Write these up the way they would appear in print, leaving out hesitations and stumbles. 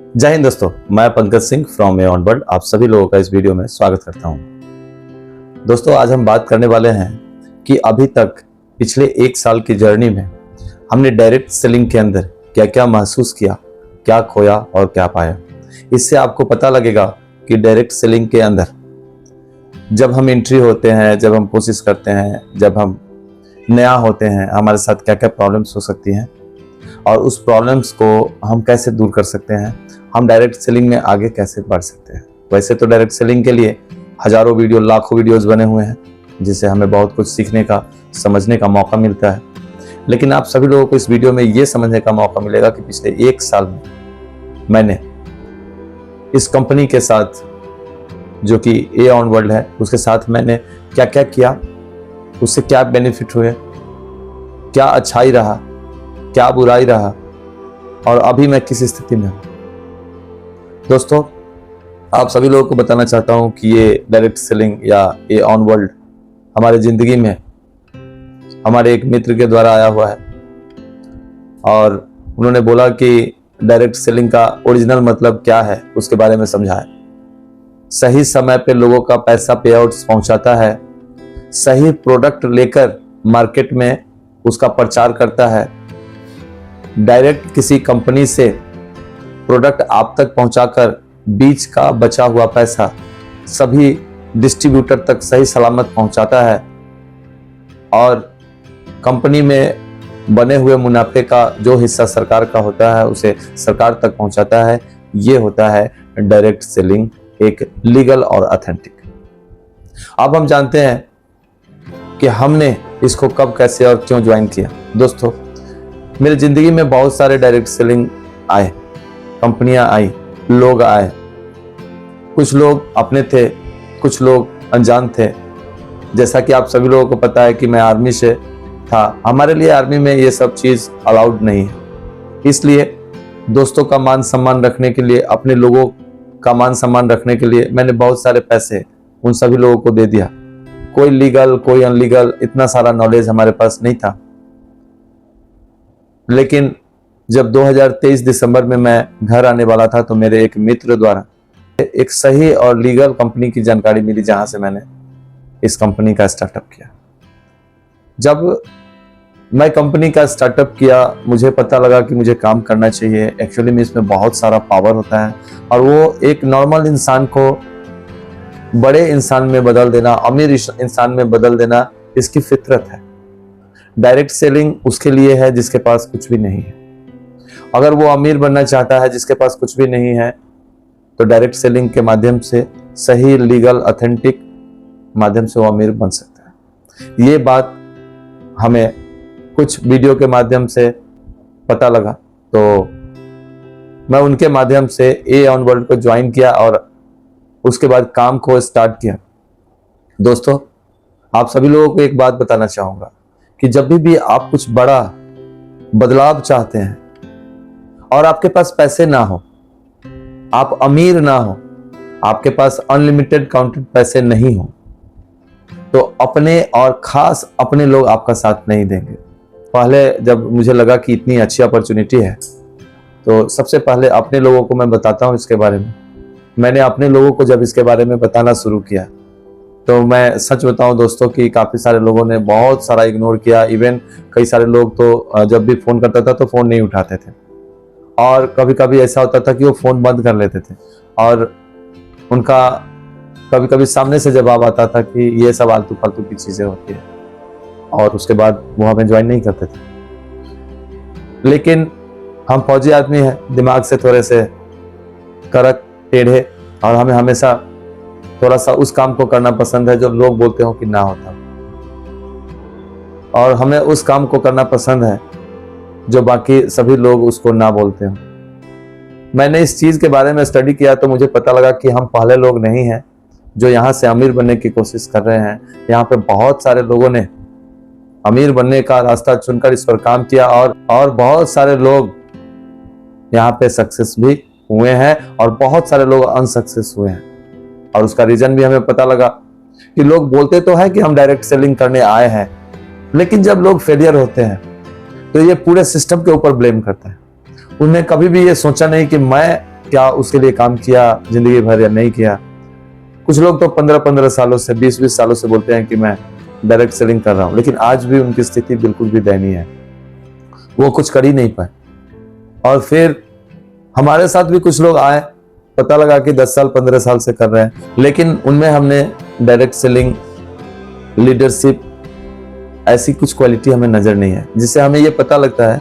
जय हिंद दोस्तों, मैं Pankaj Singh from A on world आप सभी लोगों का इस वीडियो में स्वागत करता हूं। दोस्तों, आज हम बात करने वाले हैं कि अभी तक पिछले 1 साल की जर्नी में हमने डायरेक्ट सेलिंग के अंदर क्या क्या महसूस किया, क्या खोया और क्या पाया। इससे आपको पता लगेगा कि डायरेक्ट सेलिंग के अंदर जब हम एंट्री होते हैं, जब हम कोशिश करते हैं, जब हम नया होते हैं, हमारे साथ क्या क्या प्रॉब्लम्स हो सकती हैं और उस प्रॉब्लम्स को हम कैसे दूर कर सकते हैं, हम डायरेक्ट सेलिंग में आगे कैसे बढ़ सकते हैं। वैसे तो डायरेक्ट सेलिंग के लिए हजारों वीडियो, लाखों वीडियोस बने हुए हैं जिससे हमें बहुत कुछ सीखने का, समझने का मौका मिलता है। लेकिन आप सभी लोगों को इस वीडियो में ये समझने का मौका मिलेगा कि पिछले 1 साल में मैंने इस कंपनी के साथ, जो कि ए ऑन वर्ल्ड है, उसके साथ मैंने क्या क्या किया, उससे क्या बेनिफिट हुए, क्या अच्छाई रहा, क्या बुराई रहा और अभी मैं किस स्थिति में हूं। दोस्तों, आप सभी लोगों को बताना चाहता हूं कि ये डायरेक्ट सेलिंग या ए ऑन वर्ल्ड हमारे जिंदगी में हमारे एक मित्र के द्वारा आया हुआ है और उन्होंने बोला कि डायरेक्ट सेलिंग का ओरिजिनल मतलब क्या है उसके बारे में समझाया। सही समय पे लोगों का पैसा पे आउट्स पहुंचाता है, सही प्रोडक्ट लेकर मार्केट में उसका प्रचार करता है, डायरेक्ट किसी कंपनी से प्रोडक्ट आप तक पहुंचाकर बीच का बचा हुआ पैसा सभी डिस्ट्रीब्यूटर तक सही सलामत पहुंचाता है और कंपनी में बने हुए मुनाफे का जो हिस्सा सरकार का होता है उसे सरकार तक पहुंचाता है। ये होता है डायरेक्ट सेलिंग, एक लीगल और ऑथेंटिक। अब हम जानते हैं कि हमने इसको कब, कैसे और क्यों ज्वाइन किया। दोस्तों, मेरी जिंदगी में बहुत सारे डायरेक्ट सेलिंग आए, कंपनियां आई, लोग आए। कुछ लोग अपने थे, कुछ लोग अनजान थे। जैसा कि आप सभी लोगों को पता है कि मैं आर्मी से था। हमारे लिए आर्मी में ये सब चीज अलाउड नहीं है, इसलिए दोस्तों का मान सम्मान रखने के लिए, अपने लोगों का मान सम्मान रखने के लिए मैंने बहुत सारे पैसे उन सभी लोगों को दे दिया। कोई लीगल, कोई अनलीगल, इतना सारा नॉलेज हमारे पास नहीं था। लेकिन जब 2023 दिसंबर में मैं घर आने वाला था तो मेरे एक मित्र द्वारा एक सही और लीगल कंपनी की जानकारी मिली, जहां से मैंने इस कंपनी का स्टार्टअप किया। जब मैं कंपनी का स्टार्टअप किया, मुझे पता लगा कि मुझे काम करना चाहिए। एक्चुअली में इसमें बहुत सारा पावर होता है और वो एक नॉर्मल इंसान को बड़े इंसान में बदल देना, अमीर इंसान में बदल देना, इसकी फितरत है। डायरेक्ट सेलिंग उसके लिए है जिसके पास कुछ भी नहीं है। अगर वो अमीर बनना चाहता है जिसके पास कुछ भी नहीं है, तो डायरेक्ट सेलिंग के माध्यम से, सही लीगल ऑथेंटिक माध्यम से वो अमीर बन सकता है। ये बात हमें कुछ वीडियो के माध्यम से पता लगा, तो मैं उनके माध्यम से ए ऑन वर्ल्ड को ज्वाइन किया और उसके बाद काम को स्टार्ट किया। दोस्तों, आप सभी लोगों को एक बात बताना चाहूंगा कि जब भी आप कुछ बड़ा बदलाव चाहते हैं और आपके पास पैसे ना हो, आप अमीर ना हो, आपके पास अनलिमिटेड काउंटेड पैसे नहीं हो, तो अपने और खास अपने लोग आपका साथ नहीं देंगे। पहले जब मुझे लगा कि इतनी अच्छी अपॉर्चुनिटी है, तो सबसे पहले अपने लोगों को मैं बताता हूं इसके बारे में। मैंने अपने लोगों को जब इसके बारे में बताना शुरू किया, तो मैं सच बताऊं दोस्तों कि काफी सारे लोगों ने बहुत सारा इग्नोर किया। इवन कई सारे लोग तो जब भी फोन करता था तो फोन नहीं उठाते थे और कभी कभी ऐसा होता था कि वो फोन बंद कर लेते थे और उनका कभी कभी सामने से जवाब आता था कि ये सब आलतू फालतू की चीजें होती है और उसके बाद वो हमें ज्वाइन नहीं करते थे। लेकिन हम फौजी आदमी हैं, दिमाग से थोड़े से कड़क, टेढ़े, और हमें हमेशा थोड़ा सा उस काम को करना पसंद है जो लोग बोलते हो कि ना होता, और हमें उस काम को करना पसंद है जो बाकी सभी लोग उसको ना बोलते हो। मैंने इस चीज के बारे में स्टडी किया तो मुझे पता लगा कि हम पहले लोग नहीं हैं जो यहाँ से अमीर बनने की कोशिश कर रहे हैं। यहाँ पे बहुत सारे लोगों ने अमीर बनने का रास्ता चुनकर इस पर काम किया और बहुत सारे लोग यहाँ पे सक्सेस भी हुए हैं और बहुत सारे लोग अनसक्सेस हुए हैं। और उसका रीजन भी हमें पता लगा कि लोग बोलते तो है कि हम डायरेक्ट सेलिंग करने आए हैं, लेकिन जब लोग फेलियर होते हैं तो ये पूरे सिस्टम के ऊपर ब्लेम करता है। उन्हें कभी भी ये सोचा नहीं कि मैं क्या उसके लिए काम किया जिंदगी भर या नहीं किया। कुछ लोग तो 15-15 सालों से 20-20 सालों से बोलते हैं कि मैं डायरेक्ट सेलिंग कर रहा हूं, लेकिन आज भी उनकी स्थिति बिल्कुल भी दयनीय है, वो कुछ कर ही नहीं पाए। और फिर हमारे साथ भी कुछ लोग आए, पता लगा कि 10 साल 15 साल से कर रहे हैं, लेकिन उनमें हमने डायरेक्ट सेलिंग, लीडरशिप, ऐसी कुछ क्वालिटी हमें नजर नहीं है, जिससे हमें ये पता लगता है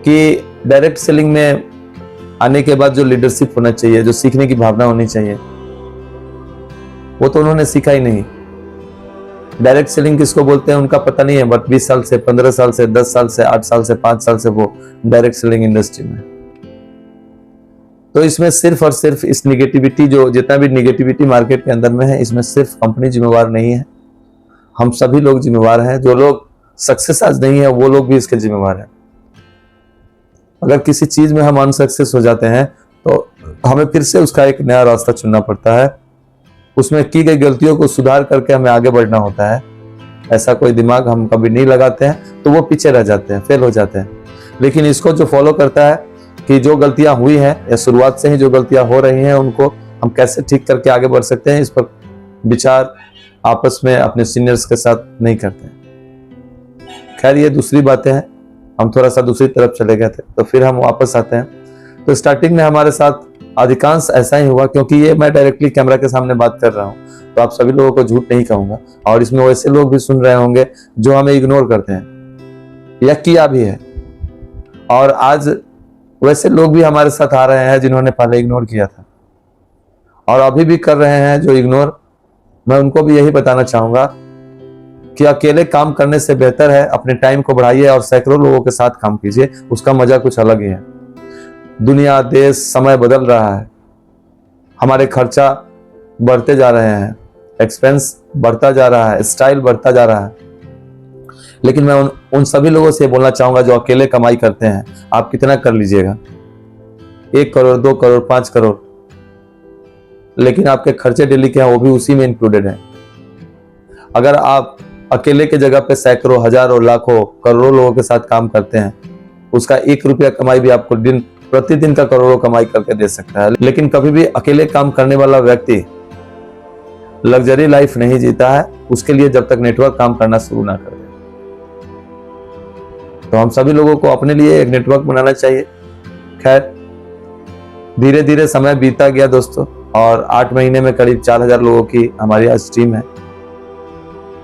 कि डायरेक्ट सेलिंग में आने के बाद जो लीडरशिप होना चाहिए, जो सीखने की भावना होनी चाहिए, वो तो उन्होंने सीखा ही नहीं। डायरेक्ट सेलिंग किसको बोलते हैं उनका पता नहीं है, बट 20 साल से, 15 साल से, 10 साल से, 8 साल से, 5 साल से वो डायरेक्ट सेलिंग इंडस्ट्री में। तो इसमें सिर्फ और सिर्फ इस निगेटिविटी, जो जितना भी निगेटिविटी मार्केट के अंदर में है, इसमें सिर्फ कंपनी जिम्मेवार नहीं है, हम सभी लोग जिम्मेवार हैं। जो लोग सक्सेस आज नहीं है वो लोग भी इसके जिम्मेवार हैं। अगर किसी चीज में हम अनसक्सेस हो जाते हैं तो हमें फिर से उसका एक नया रास्ता चुनना पड़ता है, उसमें की गई गलतियों को सुधार करके हमें आगे बढ़ना होता है। ऐसा कोई दिमाग हम कभी नहीं लगाते हैं तो वो पीछे रह जाते हैं, फेल हो जाते हैं। लेकिन इसको जो फॉलो करता है कि जो गलतियां हुई हैं या शुरुआत से ही जो गलतियां हो रही हैं उनको हम कैसे ठीक करके आगे बढ़ सकते हैं, इस पर विचार आपस में अपने सीनियर्स के साथ नहीं करते हैं। खैर ये दूसरी बातें हैं, हम थोड़ा सा दूसरी तरफ चले गए थे तो फिर हम वापस आते हैं। तो स्टार्टिंग में हमारे साथ अधिकांश ऐसा ही हुआ, क्योंकि ये मैं डायरेक्टली कैमरा के सामने बात कर रहा हूँ तो आप सभी लोगों को झूठ नहीं कहूंगा, और इसमें वैसे लोग भी सुन रहे होंगे जो हमें इग्नोर करते हैं या किया भी है, और आज वैसे लोग भी हमारे साथ आ रहे हैं जिन्होंने पहले इग्नोर किया था और अभी भी कर रहे हैं जो इग्नोर। मैं उनको भी यही बताना चाहूंगा कि अकेले काम करने से बेहतर है अपने टाइम को बढ़ाइए और सैकड़ों लोगों के साथ काम कीजिए, उसका मजा कुछ अलग ही है। दुनिया, देश, समय बदल रहा है, हमारे खर्चा बढ़ते जा रहे हैं, एक्सपेंस बढ़ता जा रहा है, स्टाइल बढ़ता जा रहा है। लेकिन मैं उन सभी लोगों से बोलना चाहूंगा जो अकेले कमाई करते हैं, आप कितना कर लीजिएगा, 1 करोड़, 2 करोड़, 5 करोड़, लेकिन आपके खर्चे डेली के हैं वो भी उसी में इंक्लूडेड है। अगर आप अकेले के जगह पे सैकड़ों, हजारों, लाखों, करोड़ों लोगों के साथ काम करते हैं, उसका 1 रुपया कमाई भी आपको प्रतिदिन का करोड़ों कमाई करके दे सकता है। लेकिन कभी भी अकेले काम करने वाला व्यक्ति लग्जरी लाइफ नहीं जीता है, उसके लिए जब तक नेटवर्क काम करना शुरू ना कर दे। तो हम सभी लोगों को अपने लिए एक नेटवर्क बनाना चाहिए। खैर धीरे धीरे समय बीता गया दोस्तों, और 8 महीने में करीब 4000 लोगों की हमारी आज टीम है,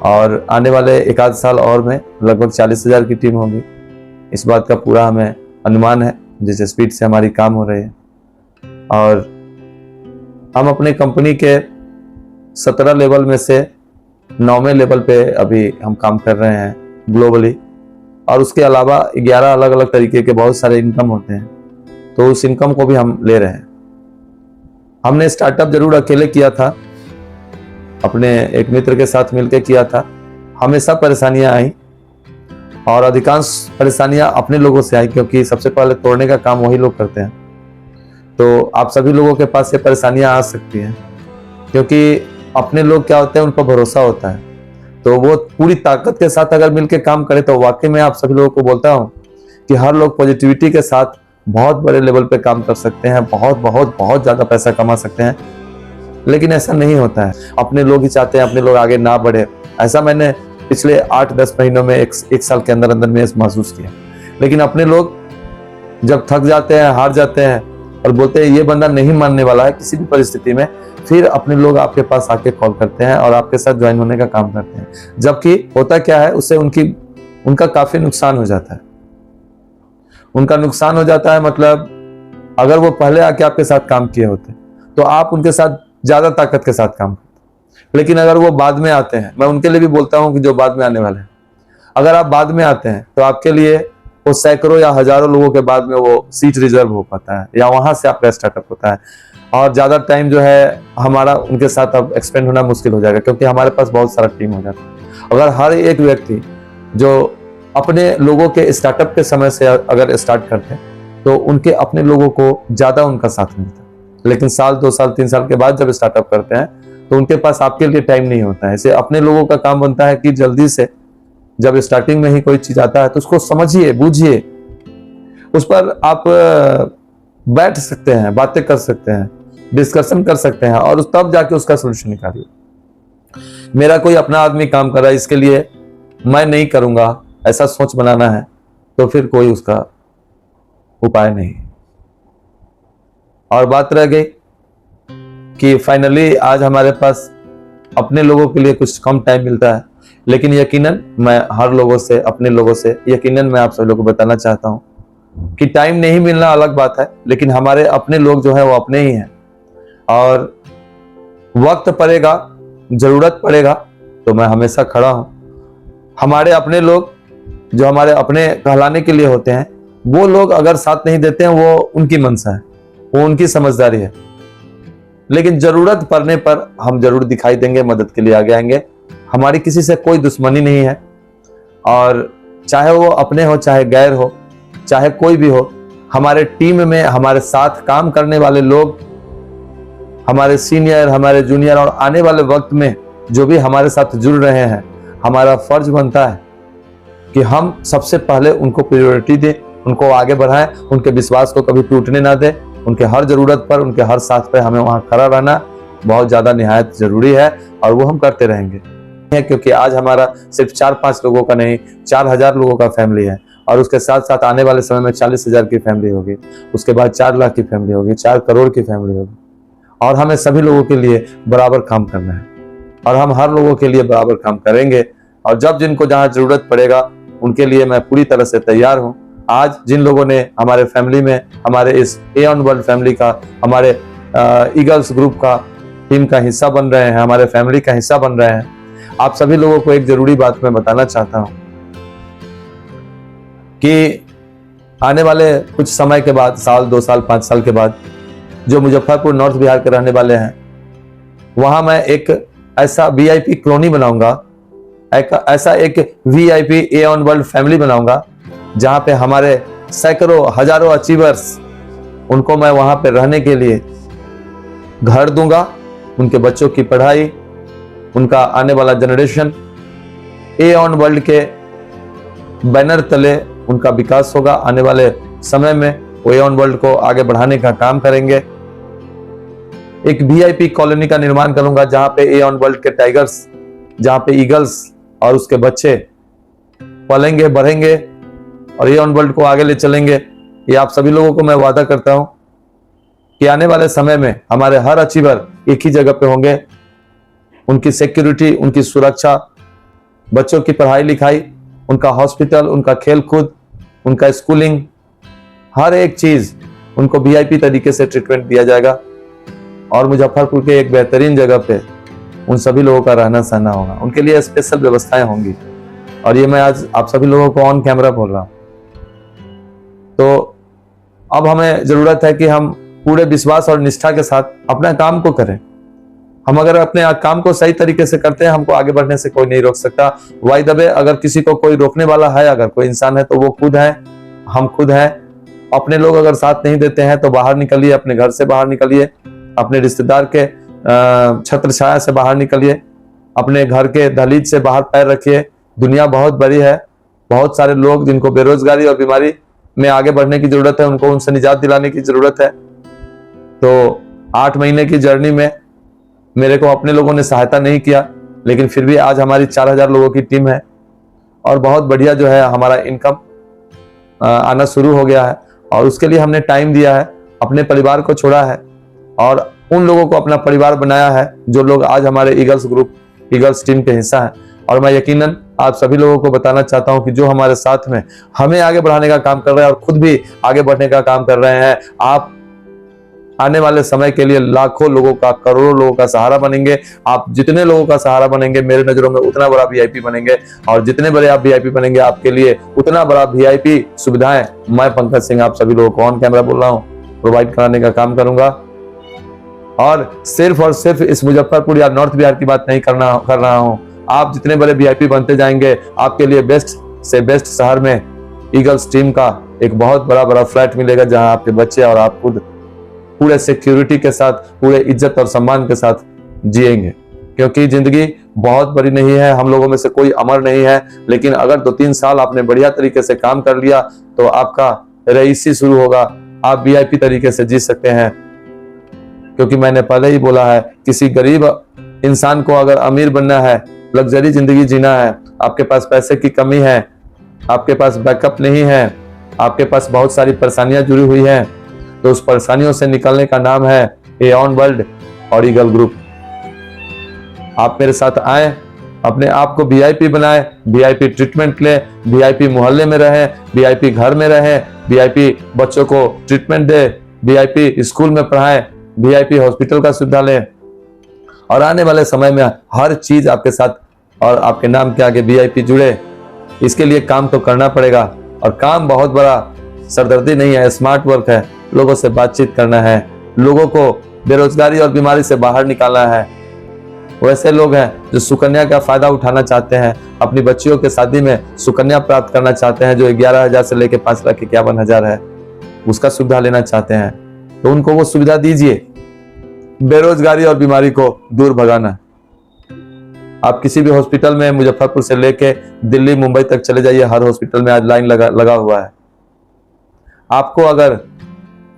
और आने वाले 1 आध साल और में लगभग 40,000 की टीम होगी। इस बात का पूरा हमें अनुमान है जिस स्पीड से हमारी काम हो रही है। और हम अपने कंपनी के 17 लेवल में से 9वें लेवल पे अभी हम काम कर रहे हैं ग्लोबली, और उसके अलावा 11 अलग अलग तरीके के बहुत सारे इनकम होते हैं, तो उस इनकम को भी हम ले रहे हैं। हमने स्टार्टअप जरूर अकेले किया था, अपने एक मित्र के साथ मिलकर किया था, हमेशा परेशानियां आई, और अधिकांश परेशानियां अपने लोगों से आई, क्योंकि सबसे पहले तोड़ने का काम वही लोग करते हैं। तो आप सभी लोगों के पास ये परेशानियां आ सकती हैं, क्योंकि अपने लोग क्या होते हैं, उन पर भरोसा होता है, तो वो पूरी ताकत के साथ अगर मिलकर काम करें तो वाकई में आप सभी लोगों को बोलता हूं कि हर लोग पॉजिटिविटी के साथ बहुत बड़े लेवल पे काम कर सकते हैं, बहुत बहुत बहुत ज्यादा पैसा कमा सकते हैं। लेकिन ऐसा नहीं होता है, अपने लोग ही चाहते हैं अपने लोग आगे ना बढ़े। ऐसा मैंने पिछले 8-10 महीनों में, एक साल के अंदर अंदर में महसूस किया। लेकिन अपने लोग जब थक जाते हैं, हार जाते हैं और बोलते हैं ये बंदा नहीं मानने वाला है किसी भी परिस्थिति में, फिर अपने लोग आपके पास आके कॉल करते हैं और आपके साथ ज्वाइन होने का काम करते हैं। जबकि होता क्या है, उससे उनका काफी नुकसान हो जाता है। उनका नुकसान हो जाता है मतलब अगर वो पहले आके आपके साथ काम किए होते तो आप उनके साथ ज्यादा ताकत के साथ काम करते। लेकिन अगर वो बाद में आते हैं, मैं उनके लिए भी बोलता हूं कि जो बाद में आने वाले हैं, अगर आप बाद में आते हैं तो आपके लिए वो सैकड़ों या हजारों लोगों के बाद में वो सीट रिजर्व हो पाता है, या वहां से आपका स्टार्टअप होता है, और ज्यादा टाइम जो है हमारा उनके साथ अब एक्सपेंड होना मुश्किल हो जाएगा, क्योंकि हमारे पास बहुत सारा टीम हो जाता है। अगर हर एक व्यक्ति जो अपने लोगों के स्टार्टअप के समय से अगर स्टार्ट करते हैं तो उनके अपने लोगों को ज्यादा उनका साथ मिलता है। लेकिन 1 साल, 2 साल, 3 साल के बाद जब स्टार्टअप करते हैं तो उनके पास आपके लिए टाइम नहीं होता है। ऐसे अपने लोगों का काम बनता है कि जल्दी से जब स्टार्टिंग में ही कोई चीज आता है तो उसको समझिए, बूझिए, उस पर आप बैठ सकते हैं, बातें कर सकते हैं, डिस्कशन कर सकते हैं और तब जाके उसका सोल्यूशन निकालिए। मेरा कोई अपना आदमी काम कर रहा है, इसके लिए मैं नहीं करूंगा, ऐसा सोच बनाना है तो फिर कोई उसका उपाय नहीं। और बात रह गई कि फाइनली आज हमारे पास अपने लोगों के लिए कुछ कम टाइम मिलता है, लेकिन यकीनन मैं हर लोगों से, अपने लोगों से यकीनन मैं आप सभी लोगों को बताना चाहता हूं कि टाइम नहीं मिलना अलग बात है, लेकिन हमारे अपने लोग जो है वो अपने ही हैं। और वक्त पड़ेगा, जरूरत पड़ेगा तो मैं हमेशा खड़ा हूं। हमारे अपने लोग जो हमारे अपने कहलाने के लिए होते हैं, वो लोग अगर साथ नहीं देते हैं, वो उनकी मंशा है, वो उनकी समझदारी है, लेकिन जरूरत पड़ने पर हम जरूर दिखाई देंगे, मदद के लिए आगे आएंगे। हमारी किसी से कोई दुश्मनी नहीं है, और चाहे वो अपने हो, चाहे गैर हो, चाहे कोई भी हो, हमारे टीम में हमारे साथ काम करने वाले लोग, हमारे सीनियर, हमारे जूनियर और आने वाले वक्त में जो भी हमारे साथ जुड़ रहे हैं, हमारा फर्ज बनता है कि हम सबसे पहले उनको प्रायोरिटी दें, उनको आगे बढ़ाएं, उनके विश्वास को कभी टूटने ना दें। उनके हर जरूरत पर, उनके हर साथ पे हमें वहां खड़ा रहना बहुत ज्यादा निहायत जरूरी है, और वो हम करते रहेंगे। क्योंकि आज हमारा सिर्फ 4-5 लोगों का नहीं, 4000 लोगों का फैमिली है, और उसके साथ साथ आने वाले समय में 40,000 की फैमिली होगी, उसके बाद 4 लाख की फैमिली होगी, 4 करोड़ की फैमिली होगी। और हमें सभी लोगों के लिए बराबर काम करना है, और हम हर लोगों के लिए बराबर काम करेंगे। और जब जिनको जहां जरूरत पड़ेगा उनके लिए मैं पूरी तरह से तैयार हूं। आज जिन लोगों ने हमारे फैमिली में, हमारे इस एऑन वर्ल्ड फैमिली का, हमारे ईगल्स ग्रुप का टीम का हिस्सा बन रहे हैं, हमारे फैमिली का हिस्सा बन रहे हैं, आप सभी लोगों को एक जरूरी बात मैं बताना चाहता हूं कि आने वाले कुछ समय के बाद, साल, 2 साल, 5 साल के बाद, जो मुजफ्फरपुर नॉर्थ बिहार के रहने वाले हैं, वहां मैं एक ऐसा वीआईपी कॉलोनी बनाऊंगा, ऐसा एक वीआईपी एऑन वर्ल्ड फैमिली बनाऊंगा, जहां पे हमारे सैकड़ों, हजारों अचीवर्स, उनको मैं वहां पे रहने के लिए घर दूंगा। उनके बच्चों की पढ़ाई, उनका आने वाला जनरेशन एऑन वर्ल्ड के बैनर तले उनका विकास होगा। आने वाले समय में वो एऑन वर्ल्ड को आगे बढ़ाने का काम करेंगे। एक वीआईपी कॉलोनी का निर्माण करूंगा, जहां पे एऑन वर्ल्ड के टाइगर्स, जहां पे ईगल्स और उसके बच्चे पलेंगे, बढ़ेंगे और एऑन वर्ल्ड को आगे ले चलेंगे। ये आप सभी लोगों को मैं वादा करता हूं कि आने वाले समय में हमारे हर अचीवर एक ही जगह पे होंगे। उनकी सिक्योरिटी, उनकी सुरक्षा, बच्चों की पढ़ाई लिखाई, उनका हॉस्पिटल, उनका खेल कूद, उनका स्कूलिंग, हर एक चीज उनको वीआईपी तरीके से ट्रीटमेंट दिया जाएगा। और मुजफ्फरपुर के एक बेहतरीन जगह पे उन सभी लोगों का रहना सहना होगा, उनके लिए स्पेशल व्यवस्थाएं होंगी। और ये मैं आज आप सभी लोगों को ऑन कैमरा बोल रहा हूं। तो अब हमें जरूरत है कि हम पूरे विश्वास और निष्ठा के साथ अपना काम को करें। हम अगर अपने काम को सही तरीके से करते हैं, हमको आगे बढ़ने से कोई नहीं रोक सकता। वाई द वे, अगर किसी को कोई रोकने वाला है, अगर कोई इंसान है, तो वो खुद है, हम खुद हैं। अपने लोग अगर साथ नहीं देते हैं तो बाहर निकलिए, अपने घर से बाहर निकलिए, अपने रिश्तेदार के छत्र छाया से बाहर निकलिए, अपने घर के दहलीज से बाहर पैर रखिए। दुनिया बहुत बड़ी है, बहुत सारे लोग जिनको बेरोजगारी और बीमारी में आगे बढ़ने की जरूरत है, उनको उनसे निजात दिलाने की जरूरत है। तो 8 महीने की जर्नी में मेरे को अपने लोगों ने सहायता नहीं किया, लेकिन फिर भी आज हमारी 4000 लोगों की टीम है और बहुत बढ़िया जो है हमारा इनकम आना शुरू हो गया है। और उसके लिए हमने टाइम दिया है, अपने परिवार को छोड़ा है और उन लोगों को अपना परिवार बनाया है जो लोग आज हमारे ईगल्स ग्रुप, ईगल्स टीम के हिस्सा है। और मैं यकीनन आप सभी लोगों को बताना चाहता हूं कि जो हमारे साथ में हमें आगे बढ़ाने का काम कर रहे हैं और खुद भी आगे बढ़ने का काम कर रहे हैं, आप आने वाले समय के लिए लाखों लोगों का, करोड़ों लोगों का सहारा बनेंगे। आप जितने लोगों का सहारा बनेंगे, मेरे नजरों में उतना बड़ा वीआईपी बनेंगे, और जितने बड़े आप वीआईपी बनेंगे, आपके लिए उतना बड़ा वीआईपी सुविधाएं मैं पंकज सिंह आप सभी लोगों को ऑन कैमरा बोल रहा हूं, प्रोवाइड कराने का काम करूंगा। और सिर्फ इस मुजफ्फरपुर या नॉर्थ बिहार की बात नहीं कर रहा हूं। आप जितने बड़े वीआईपी बनते जाएंगे, आपके लिए बेस्ट से बेस्ट शहर में ईगल्स टीम का एक बहुत बड़ा फ्लैट मिलेगा, जहां आपके बच्चे और आप खुद पूरे सिक्योरिटी के साथ, पूरे इज्जत और सम्मान के साथ जिएंगे। क्योंकि जिंदगी बहुत बड़ी नहीं है, हम लोगों में से कोई अमर नहीं है, लेकिन अगर 2-3 साल आपने बढ़िया तरीके से काम कर लिया तो आपका रईसी शुरू होगा, आप वीआईपी तरीके से जी सकते हैं। क्योंकि मैंने पहले ही बोला है, किसी गरीब इंसान को अगर अमीर बनना है, लग्जरी जिंदगी जीना है, आपके पास पैसे की कमी है, आपके पास बैकअप नहीं है, आपके पास बहुत सारी परेशानियां जुड़ी हुई हैं, तो उस परेशानियों से निकलने का नाम है एऑन वर्ल्ड और ईगल ग्रुप। आप मेरे साथ आए, अपने आप को वीआईपी बनाए, वीआईपी ट्रीटमेंट ले, वीआईपी मोहल्ले में रहे, वीआईपी घर में रहे, वीआईपी बच्चों को ट्रीटमेंट दे, वीआईपी स्कूल में पढ़ाए, वीआईपी हॉस्पिटल का सुविधा ले, और आने वाले समय में हर चीज आपके साथ और आपके नाम के आगे वीआईपी जुड़े। इसके लिए काम तो करना पड़ेगा, और काम बहुत बड़ा सरदर्दी नहीं है, स्मार्ट वर्क है। लोगों से बातचीत करना है, लोगों को बेरोजगारी और बीमारी से बाहर निकालना है। वैसे लोग हैं जो सुकन्या का फायदा उठाना चाहते हैं, अपनी बच्चियों के शादी में सुकन्या प्राप्त करना चाहते हैं, जो 11,000 से लेकर 5,51,000 है, उसका सुविधा लेना चाहते हैं, तो उनको वो सुविधा दीजिए। बेरोजगारी और बीमारी को दूर भगाना। आप किसी भी हॉस्पिटल में मुजफ्फरपुर से लेके दिल्ली मुंबई तक चले जाइए, हर हॉस्पिटल में आज लाइन लगा हुआ है। आपको अगर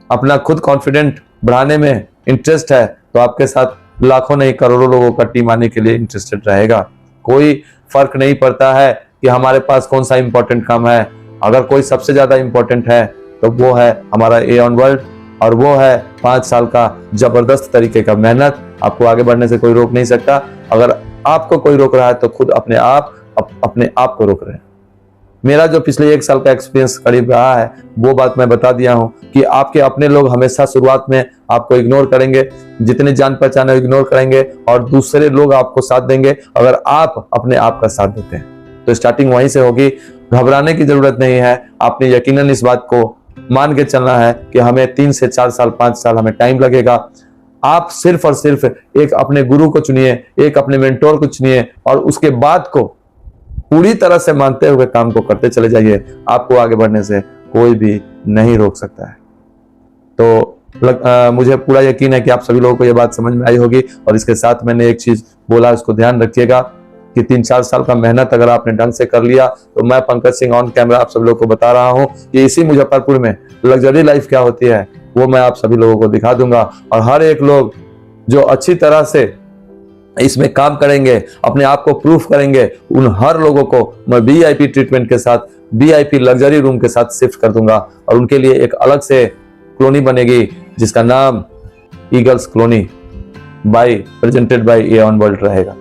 अपना खुद कॉन्फिडेंट बढ़ाने में इंटरेस्ट है, तो आपके साथ लाखों नहीं करोड़ों लोगों का टीम आने के लिए इंटरेस्टेड रहेगा। कोई फर्क नहीं पड़ता है कि हमारे पास कौन सा इंपॉर्टेंट काम है। अगर कोई सबसे ज्यादा इंपॉर्टेंट है तो वो है हमारा एऑन वर्ल्ड, और वो है 5 साल का जबरदस्त तरीके का मेहनत। आपको आगे बढ़ने से कोई रोक नहीं सकता। अगर आपको कोई रोक रहा है तो खुद अपने आप को रोक रहे हैं। मेरा जो पिछले 1 साल का एक्सपीरियंस करीब रहा है, वो बात मैं बता दिया हूं कि आपके अपने लोग हमेशा शुरुआत में आपको इग्नोर करेंगे, जितने जान पहचान है इग्नोर करेंगे, और दूसरे लोग आपको साथ देंगे अगर आप अपने आप का साथ देते हैं। तो स्टार्टिंग वहीं से होगी, घबराने की जरूरत नहीं है। आपने यकीनन इस बात को मान के चलना है कि हमें 3 से 4 साल 5 साल हमें टाइम लगेगा। आप सिर्फ और सिर्फ एक अपने गुरु को चुनिए, एक अपने मेंटोर को चुनिए, और उसके बाद को पूरी तरह से मानते हुए काम को करते चले जाइए। आपको आगे बढ़ने से कोई भी नहीं रोक सकता है। तो मुझे पूरा यकीन है कि आप सभी लोगों को यह बात समझ में आई होगी। और इसके साथ मैंने एक चीज बोला, उसको ध्यान रखिएगा कि 3-4 साल का मेहनत अगर आपने ढंग से कर लिया, तो मैं पंकज सिंह ऑन कैमरा आप सभी लोगों को बता रहा हूं कि इसी मुजफ्फरपुर में लग्जरी लाइफ क्या होती है वो मैं आप सभी लोगों को दिखा दूंगा। और हर एक लोग जो अच्छी तरह से इसमें काम करेंगे, अपने आप को प्रूफ करेंगे, उन हर लोगों को मैं वीआईपी ट्रीटमेंट के साथ, वीआईपी लग्जरी रूम के साथ शिफ्ट कर दूंगा। और उनके लिए एक अलग से कॉलोनी बनेगी जिसका नाम eagles colony presented by Aon world रहेगा,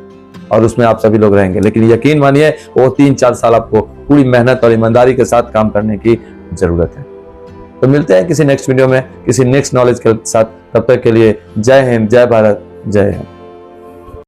और उसमें आप सभी लोग रहेंगे। लेकिन यकीन मानिए वो 3-4 साल आपको पूरी मेहनत और ईमानदारी के साथ काम करने की जरूरत है। तो मिलते हैं किसी नेक्स्ट वीडियो में, किसी नेक्स्ट नॉलेज के साथ। तब तक के लिए जय हिंद, जय भारत, जय हिंद।